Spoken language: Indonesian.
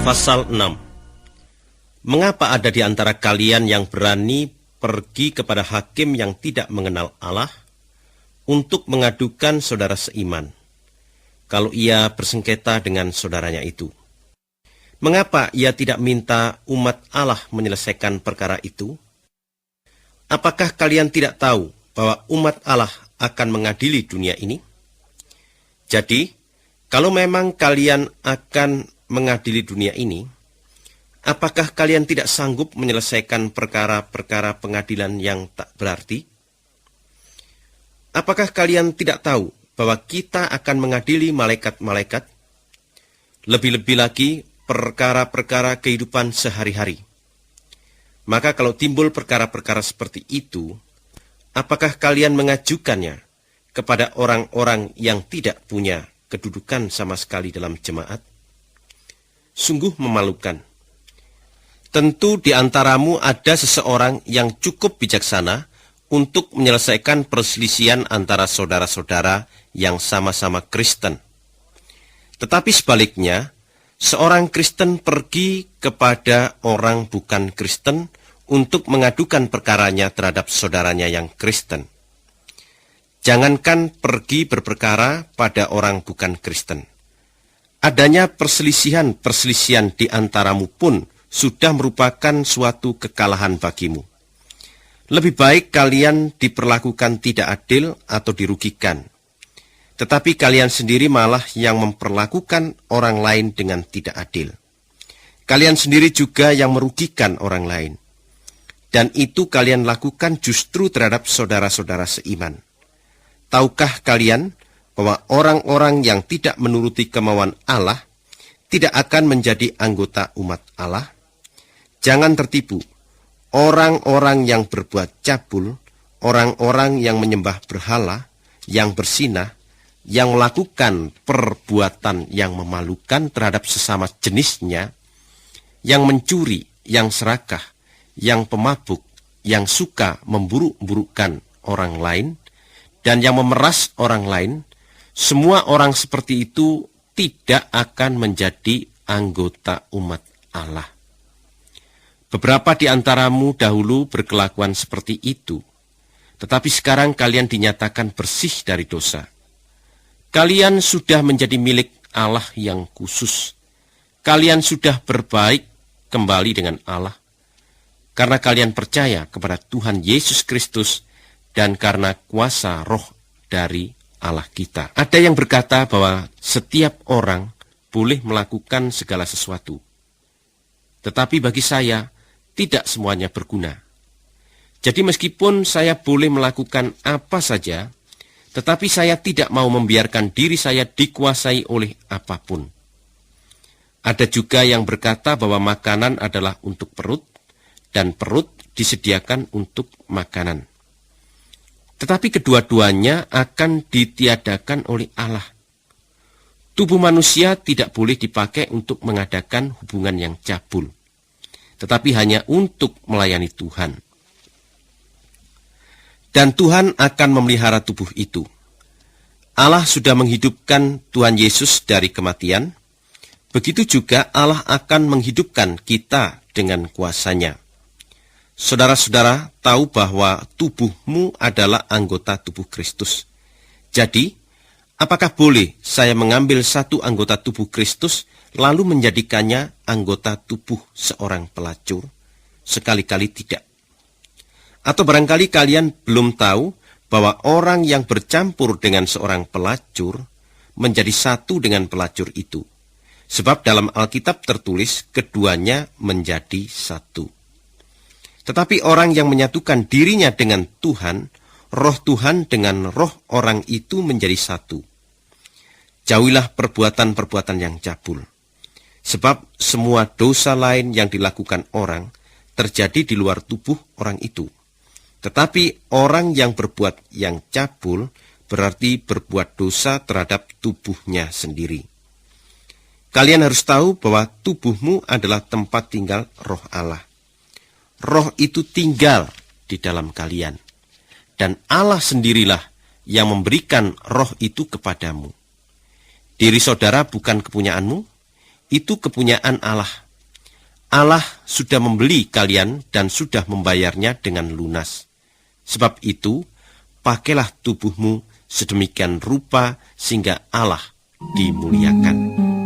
Pasal 6. Mengapa ada di antara kalian yang berani pergi kepada hakim yang tidak mengenal Allah untuk mengadukan saudara seiman, kalau ia bersengketa dengan saudaranya itu? Mengapa ia tidak minta umat Allah menyelesaikan perkara itu? Apakah kalian tidak tahu bahwa umat Allah akan mengadili dunia ini? Jadi, kalau memang kalian akan mengadili dunia ini, apakah kalian tidak sanggup menyelesaikan perkara-perkara pengadilan yang tak berarti? Apakah kalian tidak tahu bahwa kita akan mengadili malaikat-malaikat? Lebih-lebih lagi perkara-perkara kehidupan sehari-hari. Maka kalau timbul perkara-perkara seperti itu, apakah kalian mengajukannya kepada orang-orang yang tidak punya kedudukan sama sekali dalam jemaat? Sungguh memalukan. Tentu di antaramu ada seseorang yang cukup bijaksana untuk menyelesaikan perselisihan antara saudara-saudara yang sama-sama Kristen. Tetapi sebaliknya, seorang Kristen pergi kepada orang bukan Kristen untuk mengadukan perkaranya terhadap saudaranya yang Kristen. Jangankan pergi berperkara pada orang bukan Kristen. Adanya perselisihan di antaramu pun sudah merupakan suatu kekalahan bagimu. Lebih baik kalian diperlakukan tidak adil atau dirugikan. Tetapi kalian sendiri malah yang memperlakukan orang lain dengan tidak adil. Kalian sendiri juga yang merugikan orang lain. Dan itu kalian lakukan justru terhadap saudara-saudara seiman. Tahukah kalian bahwa orang-orang yang tidak menuruti kemauan Allah tidak akan menjadi anggota umat Allah? Jangan tertipu. Orang-orang yang berbuat cabul, orang-orang yang menyembah berhala, yang berzinah, yang melakukan perbuatan yang memalukan terhadap sesama jenisnya, yang mencuri, yang serakah, yang pemabuk, yang suka memburuk-burukkan orang lain, dan yang memeras orang lain, semua orang seperti itu tidak akan menjadi anggota umat Allah. Beberapa di antaramu dahulu berkelakuan seperti itu, tetapi sekarang kalian dinyatakan bersih dari dosa. Kalian sudah menjadi milik Allah yang khusus. Kalian sudah berbaik kembali dengan Allah, karena kalian percaya kepada Tuhan Yesus Kristus dan karena kuasa roh dari Allah kita. Ada yang berkata bahwa setiap orang boleh melakukan segala sesuatu. Tetapi bagi saya, tidak semuanya berguna. Jadi meskipun saya boleh melakukan apa saja, tetapi saya tidak mau membiarkan diri saya dikuasai oleh apapun. Ada juga yang berkata bahwa makanan adalah untuk perut, dan perut disediakan untuk makanan. Tetapi kedua-duanya akan ditiadakan oleh Allah. Tubuh manusia tidak boleh dipakai untuk mengadakan hubungan yang cabul, tetapi hanya untuk melayani Tuhan. Dan Tuhan akan memelihara tubuh itu. Allah sudah menghidupkan Tuhan Yesus dari kematian, begitu juga Allah akan menghidupkan kita dengan kuasa-Nya. Saudara-saudara tahu bahwa tubuhmu adalah anggota tubuh Kristus. Jadi, apakah boleh saya mengambil satu anggota tubuh Kristus lalu menjadikannya anggota tubuh seorang pelacur? Sekali-kali tidak. Atau barangkali kalian belum tahu bahwa orang yang bercampur dengan seorang pelacur menjadi satu dengan pelacur itu. Sebab dalam Alkitab tertulis keduanya menjadi satu. Tetapi orang yang menyatukan dirinya dengan Tuhan, roh Tuhan dengan roh orang itu menjadi satu. Jauhilah perbuatan-perbuatan yang cabul. Sebab semua dosa lain yang dilakukan orang terjadi di luar tubuh orang itu. Tetapi orang yang berbuat yang cabul berarti berbuat dosa terhadap tubuhnya sendiri. Kalian harus tahu bahwa tubuhmu adalah tempat tinggal roh Allah. Roh itu tinggal di dalam kalian. Dan Allah sendirilah yang memberikan roh itu kepadamu. Diri saudara bukan kepunyaanmu, itu kepunyaan Allah. Allah sudah membeli kalian dan sudah membayarnya dengan lunas. Sebab itu, pakailah tubuhmu sedemikian rupa sehingga Allah dimuliakan.